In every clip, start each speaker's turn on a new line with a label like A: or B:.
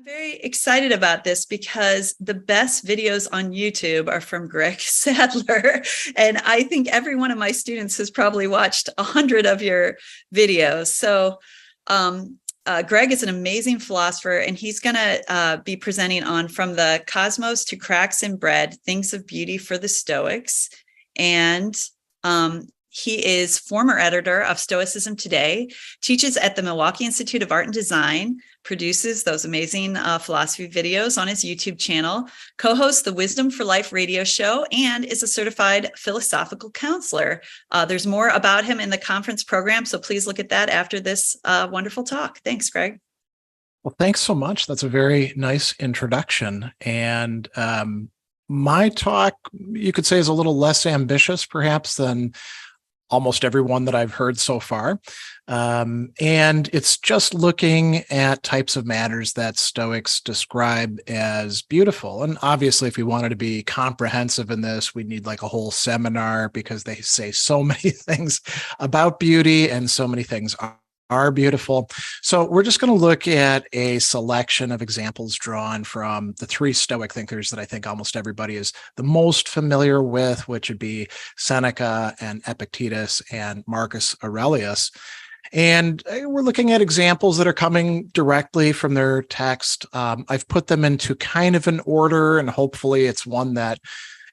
A: I'm very excited about this because the best videos on YouTube are from Greg Sadler. And I think every one of my students has probably watched 100 of your videos. So Greg is an amazing philosopher, and he's going to be presenting on From the Cosmos to Cracks in Bread, Things of Beauty for the Stoics. And he is former editor of Stoicism Today, teaches at the Milwaukee Institute of Art and Design, produces those amazing philosophy videos on his YouTube channel, co-hosts the Wisdom for Life radio show, and is a certified philosophical counselor. There's more about him in the conference program, so please look at that after this wonderful talk. Thanks, Greg.
B: Well, thanks so much. That's a very nice introduction. And my talk, you could say, is a little less ambitious, perhaps, than almost everyone that I've heard so far. And it's just looking at types of matters that Stoics describe as beautiful. And obviously, if we wanted to be comprehensive in this, we'd need like a whole seminar, because they say so many things about beauty and so many things are beautiful. So we're just going to look at a selection of examples drawn from the three Stoic thinkers that I think almost everybody is the most familiar with, which would be Seneca and Epictetus and Marcus Aurelius. And we're looking at examples that are coming directly from their text. I've put them into kind of an order, and hopefully it's one that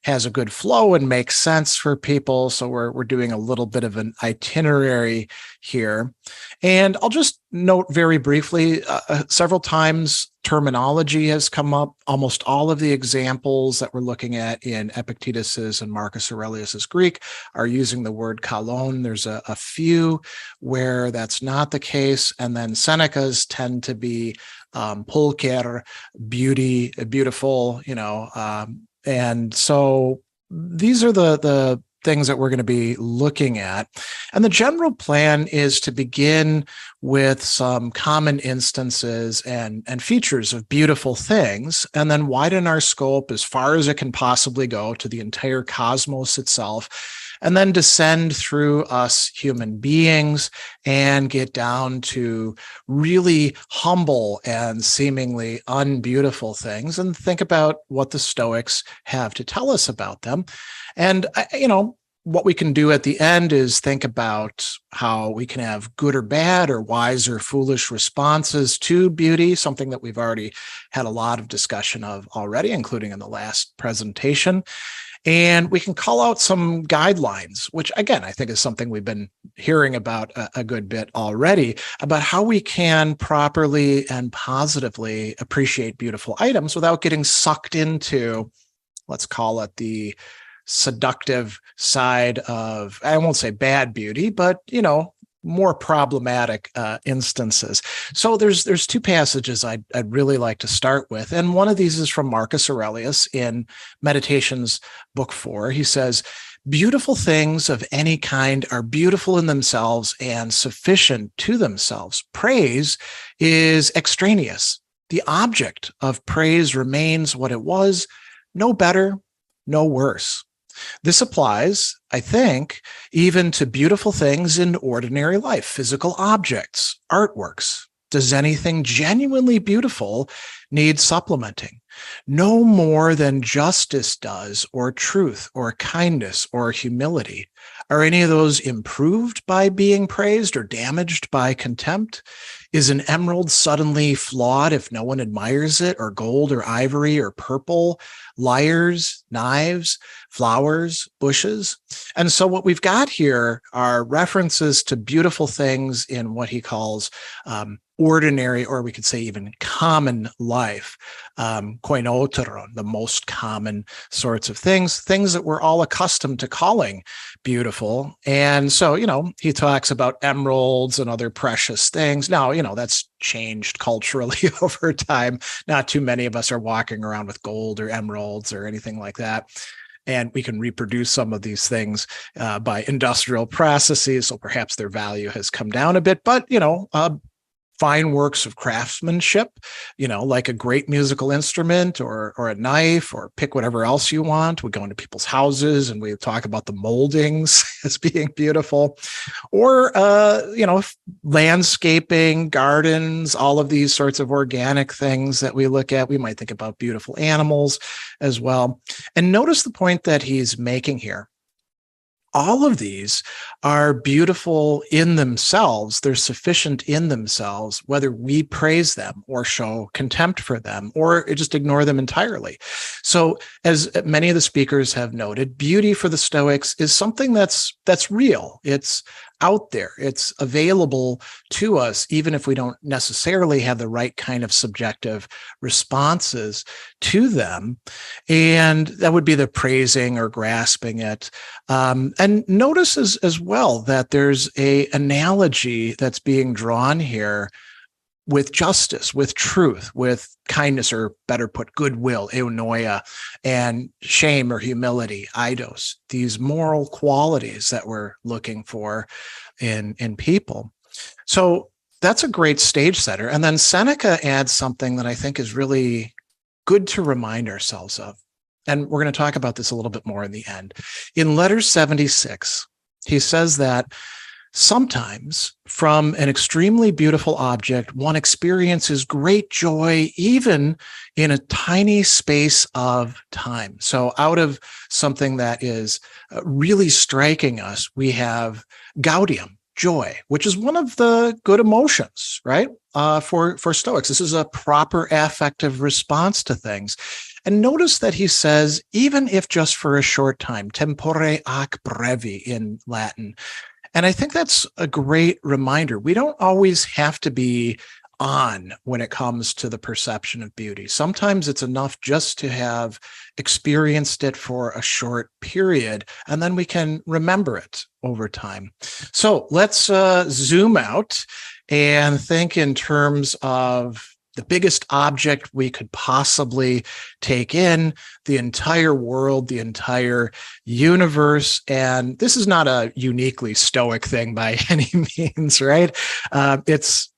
B: has a good flow and makes sense for people. So we're doing a little bit of an itinerary here. And I'll just note very briefly, several times terminology has come up. Almost all of the examples that we're looking at in Epictetus's and Marcus Aurelius's Greek are using the word kalon. There's a few where that's not the case. And then Seneca's tend to be pulcher, beauty, beautiful, and so these are the things that we're going to be looking at. And the general plan is to begin with some common instances and features of beautiful things, and then widen our scope as far as it can possibly go to the entire cosmos itself, and then descend through us human beings and get down to really humble and seemingly unbeautiful things, and think about what the Stoics have to tell us about them. And, what we can do at the end is think about how we can have good or bad, or wise or foolish responses to beauty, something that we've already had a lot of discussion of already, including in the last presentation. And we can call out some guidelines, which, again, I think is something we've been hearing about a good bit already, about how we can properly and positively appreciate beautiful items without getting sucked into, let's call it, the seductive side of, I won't say bad beauty, but, more problematic instances. So there's two passages I'd really like to start with. And one of these is from Marcus Aurelius in Meditations, Book 4. He says, "Beautiful things of any kind are beautiful in themselves and sufficient to themselves. Praise is extraneous. The object of praise remains what it was, no better, no worse." This applies, I think, even to beautiful things in ordinary life, physical objects, artworks. Does anything genuinely beautiful need supplementing? No more than justice does, or truth, or kindness, or humility. Are any of those improved by being praised or damaged by contempt? Is an emerald suddenly flawed if no one admires it, or gold or ivory or purple, lyres, knives, flowers, bushes? And so what we've got here are references to beautiful things in what he calls ordinary, or we could say even common life, koinoteron, the most common sorts of things that we're all accustomed to calling beautiful. And so, he talks about emeralds and other precious things. Now, that's changed culturally over time. Not too many of us are walking around with gold or emeralds or anything like that. And we can reproduce some of these things by industrial processes. So perhaps their value has come down a bit. But, fine works of craftsmanship, like a great musical instrument or a knife, or pick whatever else you want. We go into people's houses and we talk about the moldings as being beautiful, or, landscaping, gardens, all of these sorts of organic things that we look at. We might think about beautiful animals as well. And notice the point that he's making here. All of these are beautiful in themselves. They're sufficient in themselves, whether we praise them or show contempt for them or just ignore them entirely. So, as many of the speakers have noted, beauty for the Stoics is something that's real. It's out there. It's available to us, even if we don't necessarily have the right kind of subjective responses to them. And that would be the praising or grasping it. And notice as well that there's an analogy that's being drawn here with justice, with truth, with kindness, or better put, goodwill, eunoia, and shame or humility, eidos, these moral qualities that we're looking for in people. So that's a great stage setter. And then Seneca adds something that I think is really good to remind ourselves of. And we're going to talk about this a little bit more in the end. In letter 76, he says that sometimes from an extremely beautiful object, one experiences great joy, even in a tiny space of time. So out of something that is really striking us, we have gaudium, joy, which is one of the good emotions, right? For Stoics, this is a proper affective response to things. And notice that he says, even if just for a short time, tempore ac brevi in Latin. And I think that's a great reminder. We don't always have to be on when it comes to the perception of beauty. Sometimes it's enough just to have experienced it for a short period, and then we can remember it over time. So let's zoom out and think in terms of the biggest object we could possibly take in, the entire world, the entire universe. And this is not a uniquely Stoic thing by any means, right? It's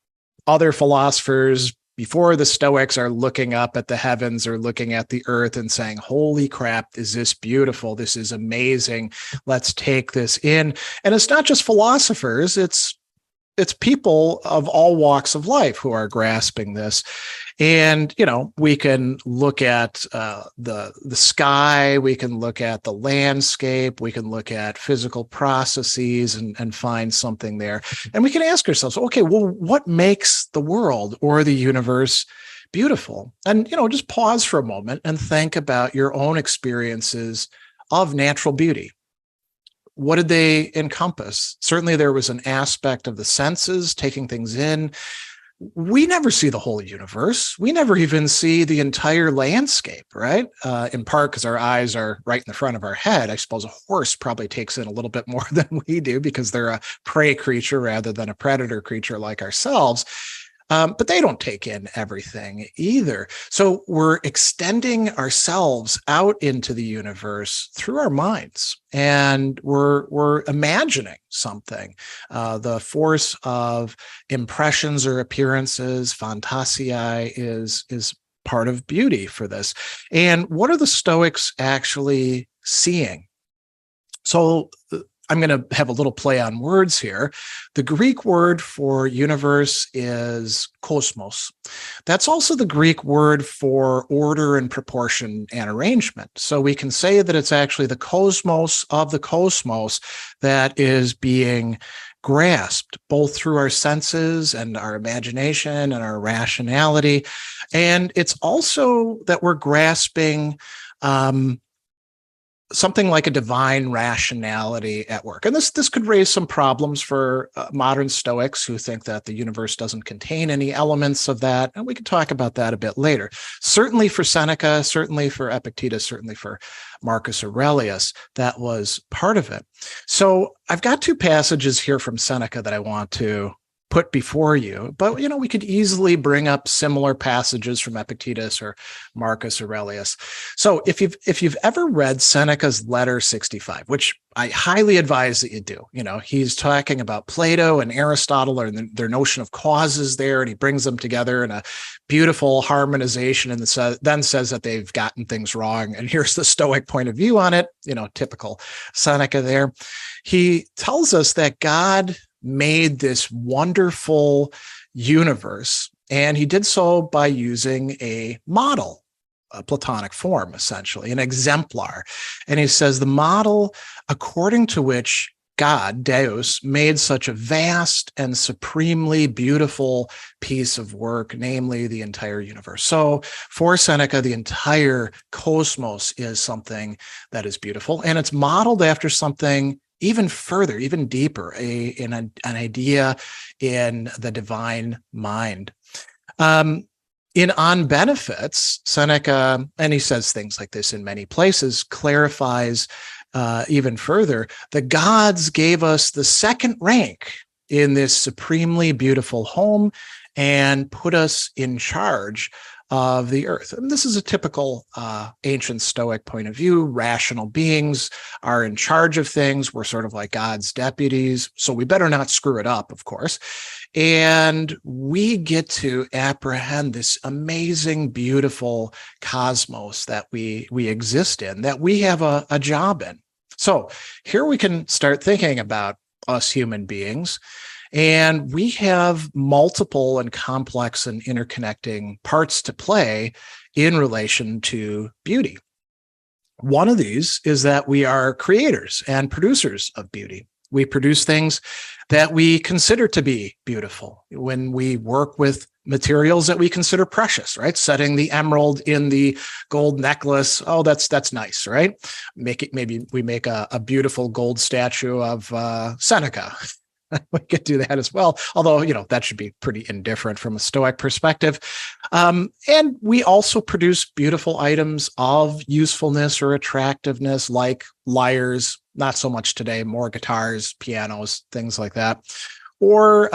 B: other philosophers before the Stoics are looking up at the heavens or looking at the earth and saying, holy crap, is this beautiful? This is amazing. Let's take this in. And it's not just philosophers, it's people of all walks of life who are grasping this. And, we can look at the sky, we can look at the landscape, we can look at physical processes and find something there. And we can ask ourselves, okay, well, what makes the world or the universe beautiful? And, just pause for a moment and think about your own experiences of natural beauty. What did they encompass? Certainly there was an aspect of the senses, taking things in. We never see the whole universe. We never even see the entire landscape, right? In part because our eyes are right in the front of our head. I suppose a horse probably takes in a little bit more than we do because they're a prey creature rather than a predator creature like ourselves. But they don't take in everything either. So we're extending ourselves out into the universe through our minds, and we're imagining something. The force of impressions or appearances, phantasiae, is part of beauty for this. And what are the Stoics actually seeing? So I'm going to have a little play on words here. The Greek word for universe is kosmos. That's also the Greek word for order and proportion and arrangement. So we can say that it's actually the cosmos of the cosmos that is being grasped both through our senses and our imagination and our rationality. And it's also that we're grasping something like a divine rationality at work. And this could raise some problems for modern Stoics who think that the universe doesn't contain any elements of that. And we can talk about that a bit later. Certainly for Seneca, certainly for Epictetus, certainly for Marcus Aurelius, that was part of it. So I've got two passages here from Seneca that I want to put before you. But, we could easily bring up similar passages from Epictetus or Marcus Aurelius. So if you've ever read Seneca's Letter 65, which I highly advise that you do, he's talking about Plato and Aristotle and their notion of causes there, and he brings them together in a beautiful harmonization, and then says that they've gotten things wrong. And here's the Stoic point of view on it, typical Seneca there. He tells us that God made this wonderful universe, and he did so by using a model, a Platonic form, essentially, an exemplar. And he says the model according to which God, Deus, made such a vast and supremely beautiful piece of work, namely the entire universe. So for Seneca, the entire cosmos is something that is beautiful, and it's modeled after something even further, even deeper, an idea in the divine mind. In On Benefits, Seneca, and he says things like this in many places, clarifies even further, the gods gave us the second rank in this supremely beautiful home and put us in charge of the earth. And this is a typical ancient Stoic point of view. Rational beings are in charge of things. We're sort of like God's deputies, so we better not screw it up, of course. And we get to apprehend this amazing, beautiful cosmos that we exist in, that we have a job in. So here we can start thinking about us human beings. And we have multiple and complex and interconnecting parts to play in relation to beauty. One of these is that we are creators and producers of beauty. We produce things that we consider to be beautiful. When we work with materials that we consider precious, right? Setting the emerald in the gold necklace. Oh, that's nice, right? Maybe we make a beautiful gold statue of Seneca. We could do that as well, although, that should be pretty indifferent from a Stoic perspective. And we also produce beautiful items of usefulness or attractiveness, like lyres, not so much today, more guitars, pianos, things like that. Or,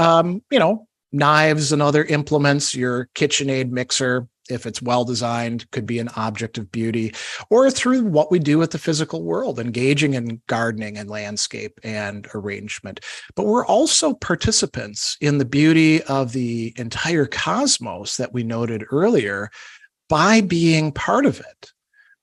B: knives and other implements, your KitchenAid mixer, if it's well designed, could be an object of beauty, or through what we do with the physical world, engaging in gardening and landscape and arrangement. But we're also participants in the beauty of the entire cosmos that we noted earlier by being part of it,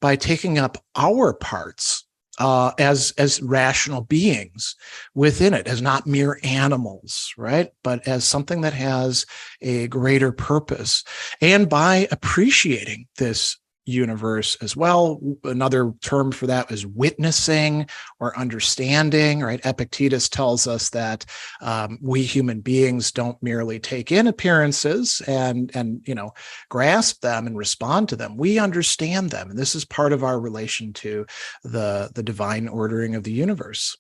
B: by taking up our parts as rational beings within it, as not mere animals, right? But as something that has a greater purpose, and by appreciating this universe as well. Another term for that is witnessing or understanding, right? Epictetus tells us that we human beings don't merely take in appearances and grasp them and respond to them. We understand them, and this is part of our relation to the divine ordering of the universe.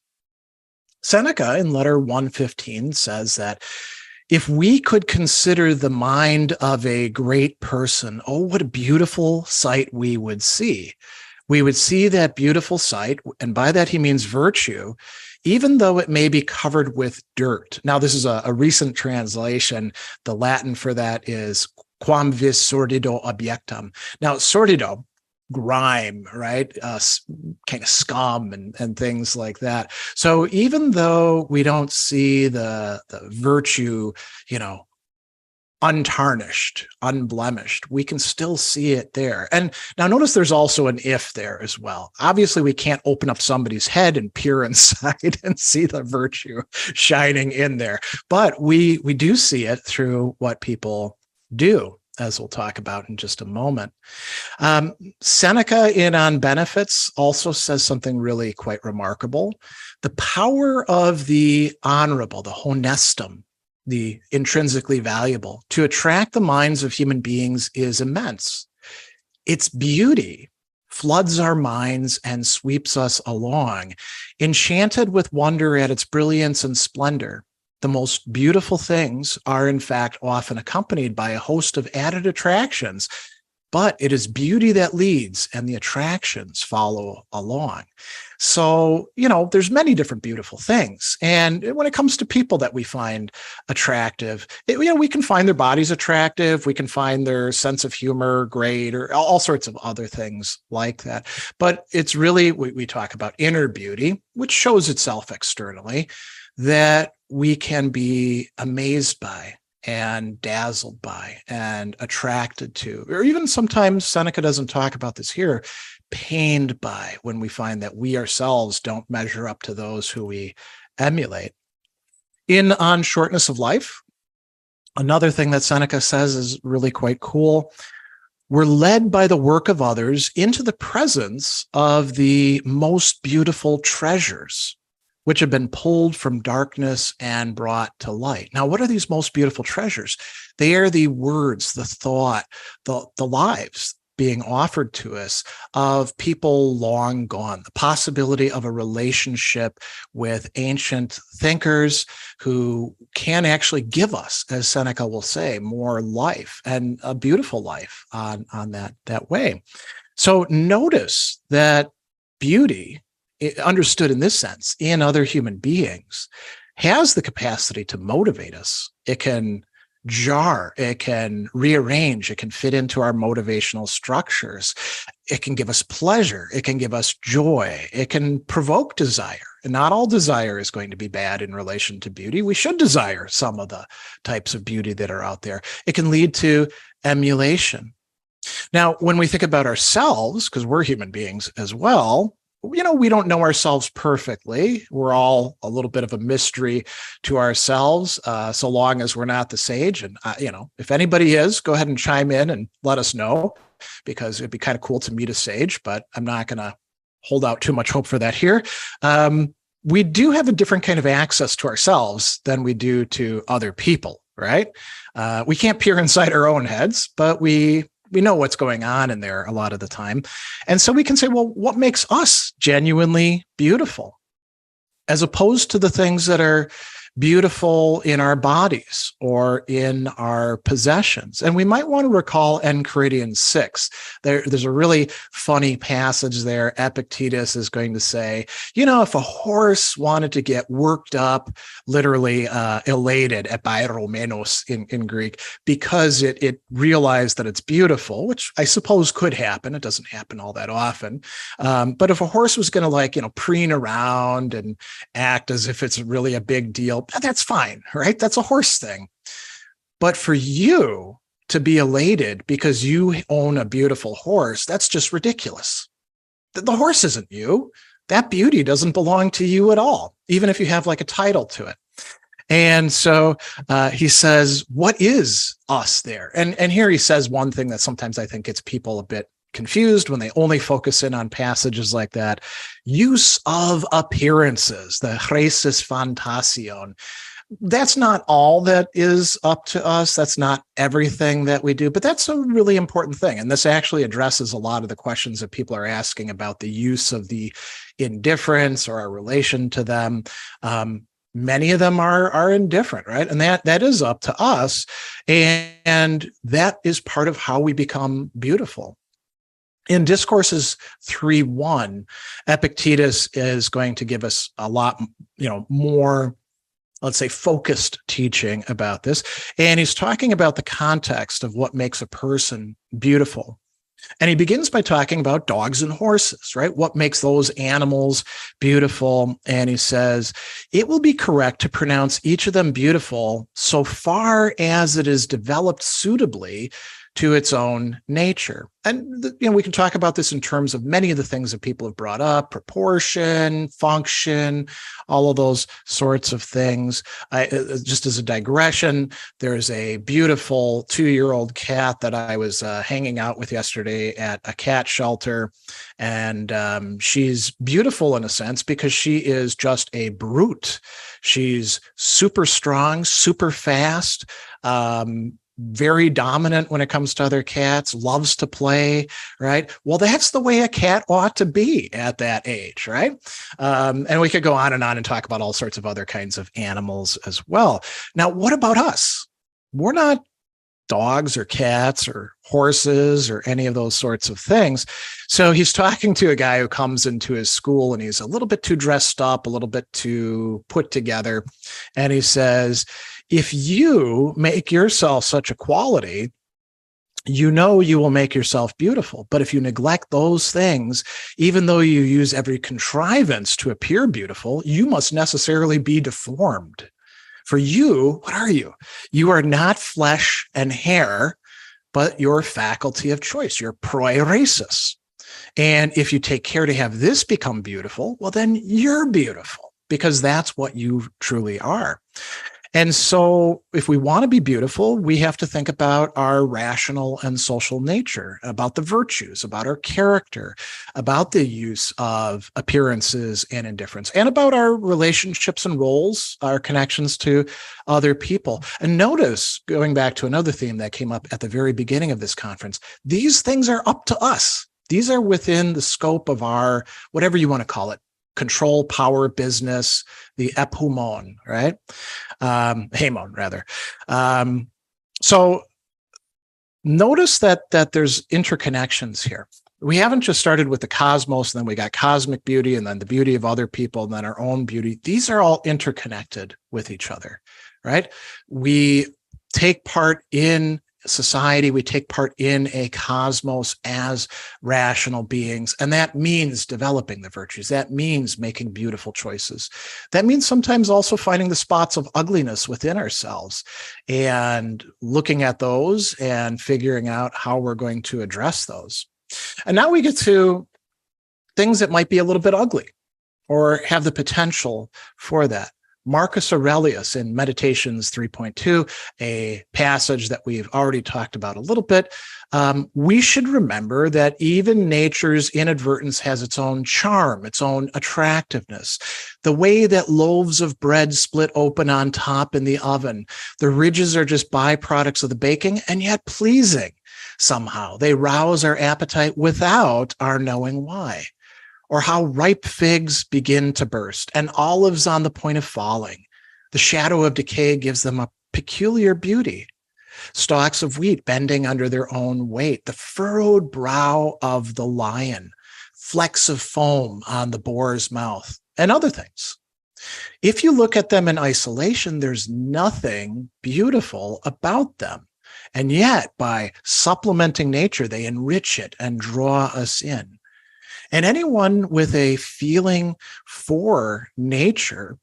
B: Seneca in letter 115 says that if we could consider the mind of a great person, oh, what a beautiful sight we would see. We would see that beautiful sight, and by that he means virtue, even though it may be covered with dirt. Now, this is a recent translation. The Latin for that is quam vis sordido objectum. Now, sordido, grime, right? Kind of scum and things like that. So even though we don't see the virtue, untarnished, unblemished, we can still see it there. And now notice there's also an if there as well. Obviously, we can't open up somebody's head and peer inside and see the virtue shining in there, but we do see it through what people do, as we'll talk about in just a moment. Seneca in On Benefits also says something really quite remarkable. The power of the honorable, the honestum, the intrinsically valuable, to attract the minds of human beings is immense. Its beauty floods our minds and sweeps us along, enchanted with wonder at its brilliance and splendor. The most beautiful things are, in fact, often accompanied by a host of added attractions, but it is beauty that leads and the attractions follow along. So, there's many different beautiful things. And when it comes to people that we find attractive, we can find their bodies attractive. We can find their sense of humor great, or all sorts of other things like that. But it's really, we talk about inner beauty, which shows itself externally, that we can be amazed by and dazzled by and attracted to, or even sometimes, Seneca doesn't talk about this here, pained by, when we find that we ourselves don't measure up to those who we emulate. On Shortness of Life, another thing that Seneca says is really quite cool. We're led by the work of others into the presence of the most beautiful treasures, which have been pulled from darkness and brought to light. Now, what are these most beautiful treasures? They are the words, the thought, the lives being offered to us of people long gone, the possibility of a relationship with ancient thinkers who can actually give us, as Seneca will say, more life, and a beautiful life on that way. So notice that beauty, understood in this sense, in other human beings, has the capacity to motivate us. It can jar, it can rearrange, it can fit into our motivational structures. It can give us pleasure, it can give us joy, it can provoke desire. And not all desire is going to be bad in relation to beauty. We should desire some of the types of beauty that are out there. It can lead to emulation. Now, when we think about ourselves, because we're human beings as well, we don't know ourselves perfectly. We're all a little bit of a mystery to ourselves, so long as we're not the sage. And, if anybody is, go ahead and chime in and let us know, because it'd be kind of cool to meet a sage, but I'm not going to hold out too much hope for that here. We do have a different kind of access to ourselves than we do to other people, right? We can't peer inside our own heads, but we know what's going on in there a lot of the time. And so we can say, well, what makes us genuinely beautiful, as opposed to the things that are beautiful in our bodies or in our possessions? And we might want to recall Enchiridion 6. There's a really funny passage there. Epictetus is going to say, if a horse wanted to get worked up, literally elated, epairomenos in Greek, because it realized that it's beautiful, which I suppose could happen. It doesn't happen all that often. But if a horse was going to preen around and act as if it's really a big deal, that's fine, right? That's a horse thing. But for you to be elated because you own a beautiful horse, that's just ridiculous. The horse isn't you. That beauty doesn't belong to you at all, even if you have a title to it. And so he says, what is us there? And here he says one thing that sometimes I think gets people a bit confused when they only focus in on passages like that. Use of appearances, the chresis fantasion. That's not all that is up to us. That's not everything that we do, but that's a really important thing. And this actually addresses a lot of the questions that people are asking about the use of the indifference or our relation to them. Many of them are indifferent, right? And that is up to us. And that is part of how we become beautiful. In Discourses 3:1, Epictetus is going to give us a lot, more, let's say, focused teaching about this. And he's talking about the context of what makes a person beautiful. And he begins by talking about dogs and horses, right? What makes those animals beautiful? And he says, it will be correct to pronounce each of them beautiful so far as it is developed suitably to its own nature. And we can talk about this in terms of many of the things that people have brought up: proportion, function, all of those sorts of things. Just as a digression, there's a beautiful 2-year-old cat that I was hanging out with yesterday at a cat shelter. And she's beautiful in a sense because she is just a brute. She's super strong, super fast, very dominant when it comes to other cats, loves to play, right? Well, that's the way a cat ought to be at that age, right? And we could go on and talk about all sorts of other kinds of animals as well. Now, what about us? We're not dogs or cats or horses or any of those sorts of things. So he's talking to a guy who comes into his school and he's a little bit too dressed up, a little bit too put together. And he says, if you make yourself such a quality, you know you will make yourself beautiful. But if you neglect those things, even though you use every contrivance to appear beautiful, you must necessarily be deformed. For you, what are you? You are not flesh and hair, but your faculty of choice, your proeresis. And if you take care to have this become beautiful, well, then you're beautiful because that's what you truly are. And so if we want to be beautiful, we have to think about our rational and social nature, about the virtues, about our character, about the use of appearances and indifference, and about our relationships and roles, our connections to other people. And notice, going back to another theme that came up at the very beginning of this conference, these things are up to us. These are within the scope of our, whatever you want to call it, control, power, business, the epumon, right? Hemon, rather. So notice that there's interconnections here. We haven't just started with the cosmos, and then we got cosmic beauty, and then the beauty of other people, and then our own beauty. These are all interconnected with each other, right? We take part in society, we take part in a cosmos as rational beings, and that means developing the virtues. That means making beautiful choices. That means sometimes also finding the spots of ugliness within ourselves and looking at those and figuring out how we're going to address those. And now we get to things that might be a little bit ugly or have the potential for that. Marcus Aurelius in Meditations 3.2, a passage that we've already talked about a little bit. We should remember that even nature's inadvertence has its own charm, its own attractiveness. The way that loaves of bread split open on top in the oven, the ridges are just byproducts of the baking and yet pleasing somehow. They rouse our appetite without our knowing why. Or how ripe figs begin to burst and olives on the point of falling. The shadow of decay gives them a peculiar beauty. Stalks of wheat bending under their own weight, the furrowed brow of the lion, flecks of foam on the boar's mouth, and other things. If you look at them in isolation, there's nothing beautiful about them. And yet, by supplementing nature, they enrich it and draw us in. And anyone with a feeling for nature,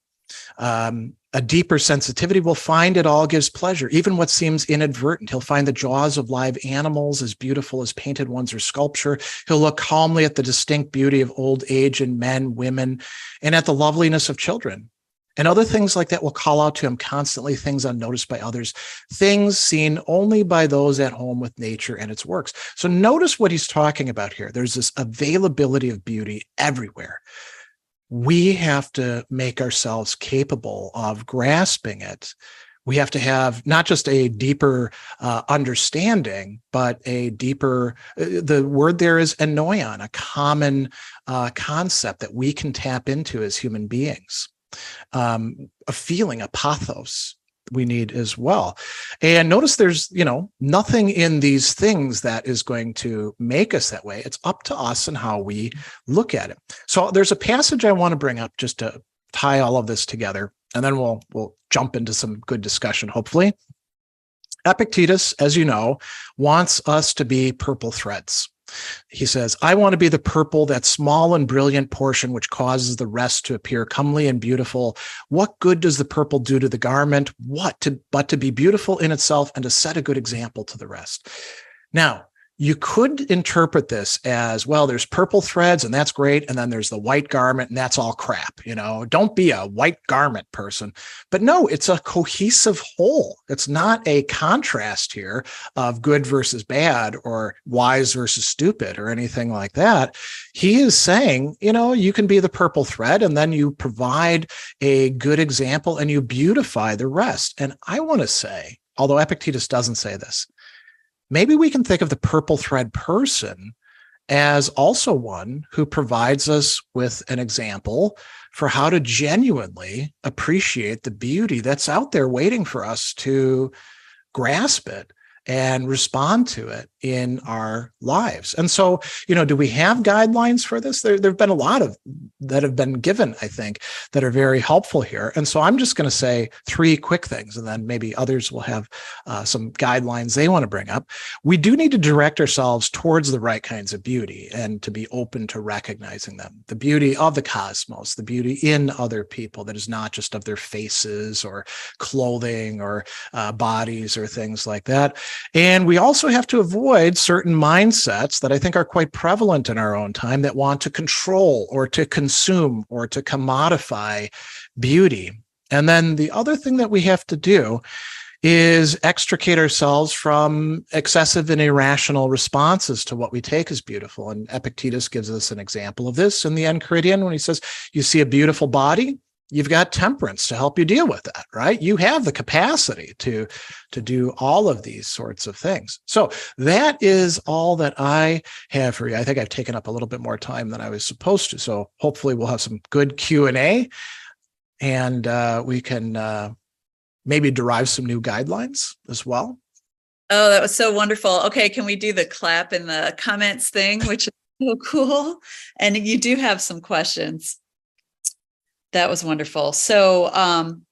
B: a deeper sensitivity, will find it all gives pleasure, even what seems inadvertent. He'll find the jaws of live animals as beautiful as painted ones or sculpture. He'll look calmly at the distinct beauty of old age in men, women, and at the loveliness of children. And other things like that will call out to him constantly, things unnoticed by others, things seen only by those at home with nature and its works. So notice what he's talking about here. There's this availability of beauty everywhere. We have to make ourselves capable of grasping it. We have to have not just a deeper understanding, but a deeper, the word there is enoion, a common concept that we can tap into as human beings. A feeling, a pathos we need as well. And notice there's, nothing in these things that is going to make us that way. It's up to us and how we look at it. So there's a passage I want to bring up just to tie all of this together, and then we'll jump into some good discussion, hopefully. Epictetus, as you know, wants us to be purple threads. He says, I want to be the purple, that small and brilliant portion which causes the rest to appear comely and beautiful. What good does the purple do to the garment? But to be beautiful in itself and to set a good example to the rest. Now, you could interpret this as, well, there's purple threads and that's great. And then there's the white garment and that's all crap. Don't be a white garment person. But no, it's a cohesive whole. It's not a contrast here of good versus bad or wise versus stupid or anything like that. He is saying, you can be the purple thread and then you provide a good example and you beautify the rest. And I want to say, although Epictetus doesn't say this, maybe we can think of the purple thread person as also one who provides us with an example for how to genuinely appreciate the beauty that's out there waiting for us to grasp it and respond to it in our lives. And so, do we have guidelines for this? There have been a lot of that have been given, I think, that are very helpful here. And so I'm just going to say 3 quick things, and then maybe others will have some guidelines they want to bring up. We do need to direct ourselves towards the right kinds of beauty and to be open to recognizing them. The beauty of the cosmos, the beauty in other people that is not just of their faces or clothing or bodies or things like that. And we also have to avoid certain mindsets that I think are quite prevalent in our own time that want to control or to consume or to commodify beauty. And then the other thing that we have to do is extricate ourselves from excessive and irrational responses to what we take as beautiful. And Epictetus gives us an example of this in the Enchiridion when he says, you see a beautiful body, you've got temperance to help you deal with that, right? You have the capacity to do all of these sorts of things. So that is all that I have for you. I think I've taken up a little bit more time than I was supposed to. So hopefully we'll have some good Q&A, and we can maybe derive some new guidelines as well.
A: Oh, that was so wonderful. Okay, can we do the clap in the comments thing, which is so cool? And you do have some questions. That was wonderful. So I'm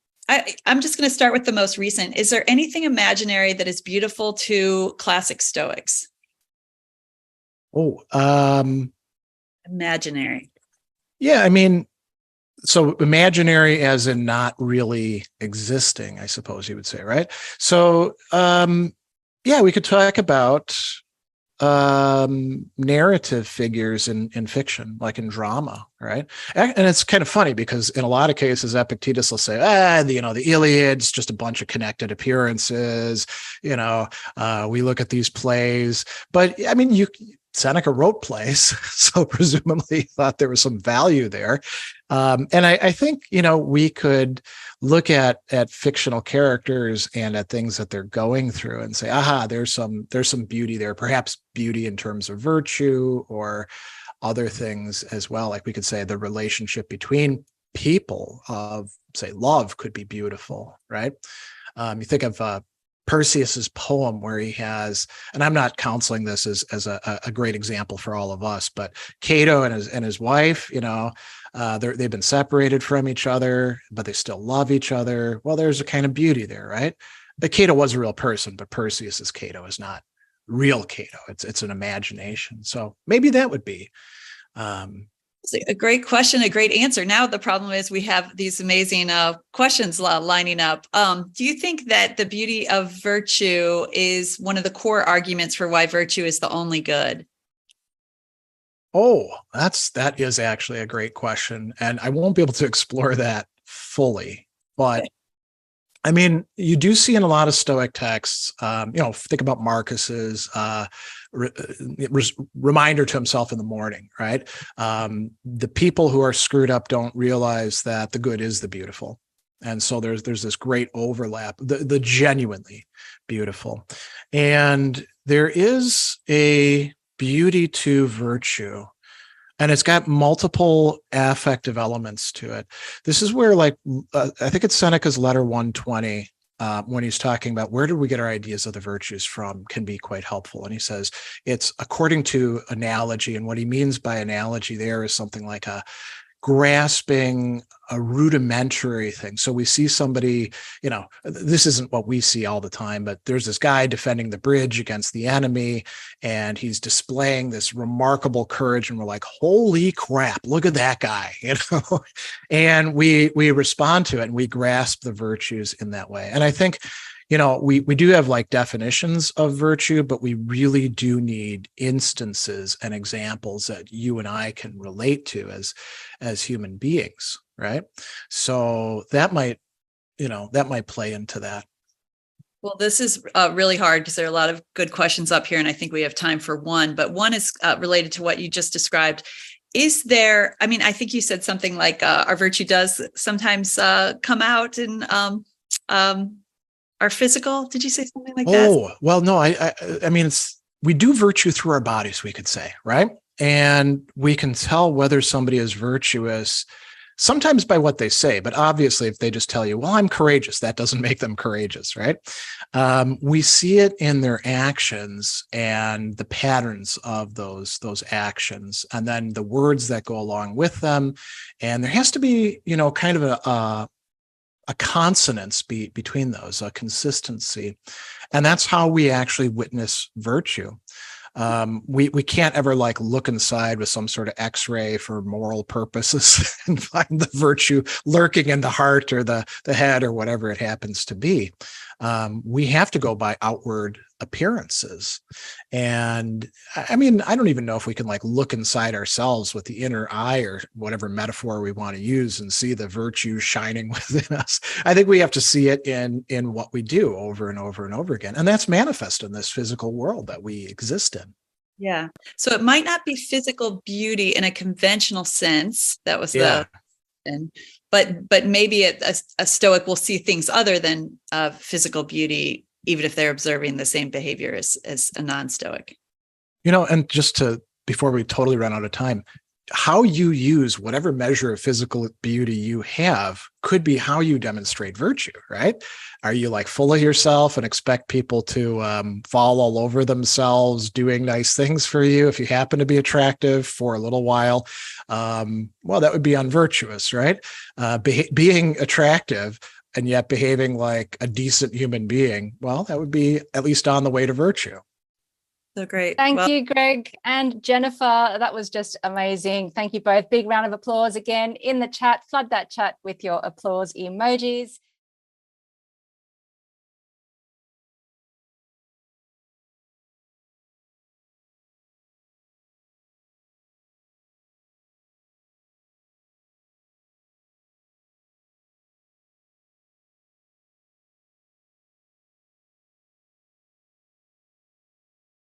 A: just going to start with the most recent. Is there anything imaginary that is beautiful to classic Stoics? Imaginary.
B: Yeah, I mean, so imaginary as in not really existing, I suppose you would say, right? So, yeah, we could talk about narrative figures in fiction, like in drama, right? And it's kind of funny because in a lot of cases, Epictetus will say, the Iliad's just a bunch of connected appearances. We look at these plays, but I mean, Seneca wrote plays, so presumably thought there was some value there. And I think, we could look at fictional characters and at things that they're going through and say, there's some beauty there, perhaps beauty in terms of virtue or other things as well. Like we could say the relationship between people of, say, love could be beautiful, right? You think of Perseus's poem where he has, and I'm not counseling this as a great example for all of us, but Cato and his wife, they've been separated from each other, but they still love each other. Well, there's a kind of beauty there, right? But Cato was a real person, but Perseus's Cato is not real Cato. It's an imagination. So maybe that would be
A: a great question, a great answer. Now the problem is we have these amazing questions lining up. Do you think that the beauty of virtue is one of the core arguments for why virtue is the only good?
B: Oh, that is actually a great question. And I won't be able to explore that fully, but okay. I mean, you do see in a lot of Stoic texts, think about Marcus's reminder to himself in the morning, right? The people who are screwed up don't realize that the good is the beautiful. And so there's this great overlap, the genuinely beautiful. And there is a beauty to virtue, and it's got multiple affective elements to it. This is where, I think it's Seneca's letter 120, when he's talking about where did we get our ideas of the virtues from, can be quite helpful. And he says it's according to analogy. And what he means by analogy there is something like grasping a rudimentary thing. So we see somebody, this isn't what we see all the time, but there's this guy defending the bridge against the enemy, and he's displaying this remarkable courage, and we're like, holy crap, look at that guy, and we respond to it and we grasp the virtues in that way. And I think, we do have definitions of virtue, but we really do need instances and examples that you and I can relate to as human beings, right? So that might play into that.
A: Well, this is really hard because there are a lot of good questions up here, and I think we have time for one, but one is related to what you just described. Is there, I think you said something like our virtue does sometimes come out in our physical. Did you say something like that?
B: Oh, well, no, I mean, we do virtue through our bodies, we could say, right? And we can tell whether somebody is virtuous sometimes by what they say, but obviously if they just tell you, well, I'm courageous, that doesn't make them courageous, right? We see it in their actions and the patterns of those actions, and then the words that go along with them. And there has to be, kind of a consonance between those, a consistency. And that's how we actually witness virtue. We can't ever like look inside with some sort of x-ray for moral purposes and find the virtue lurking in the heart or the head or whatever it happens to be. We have to go by outward appearances. And I mean, I don't even know if we can like look inside ourselves with the inner eye or whatever metaphor we want to use and see the virtue shining within us. I think we have to see it in what we do over and over and over again. And that's manifest in this physical world that we exist in.
A: Yeah. So it might not be physical beauty in a conventional sense. That was but maybe a Stoic will see things other than physical beauty, even if they're observing the same behavior as a non-Stoic.
B: And before we totally run out of time, how you use whatever measure of physical beauty you have could be how you demonstrate virtue, right? Are you like full of yourself and expect people to fall all over themselves doing nice things for you if you happen to be attractive for a little while? Well, that would be unvirtuous, right? Being attractive and yet behaving like a decent human being, well, that would be at least on the way to virtue.
A: So great.
C: Thank you, Greg and Jennifer. That was just amazing. Thank you both. Big round of applause again in the chat. Flood that chat with your applause emojis.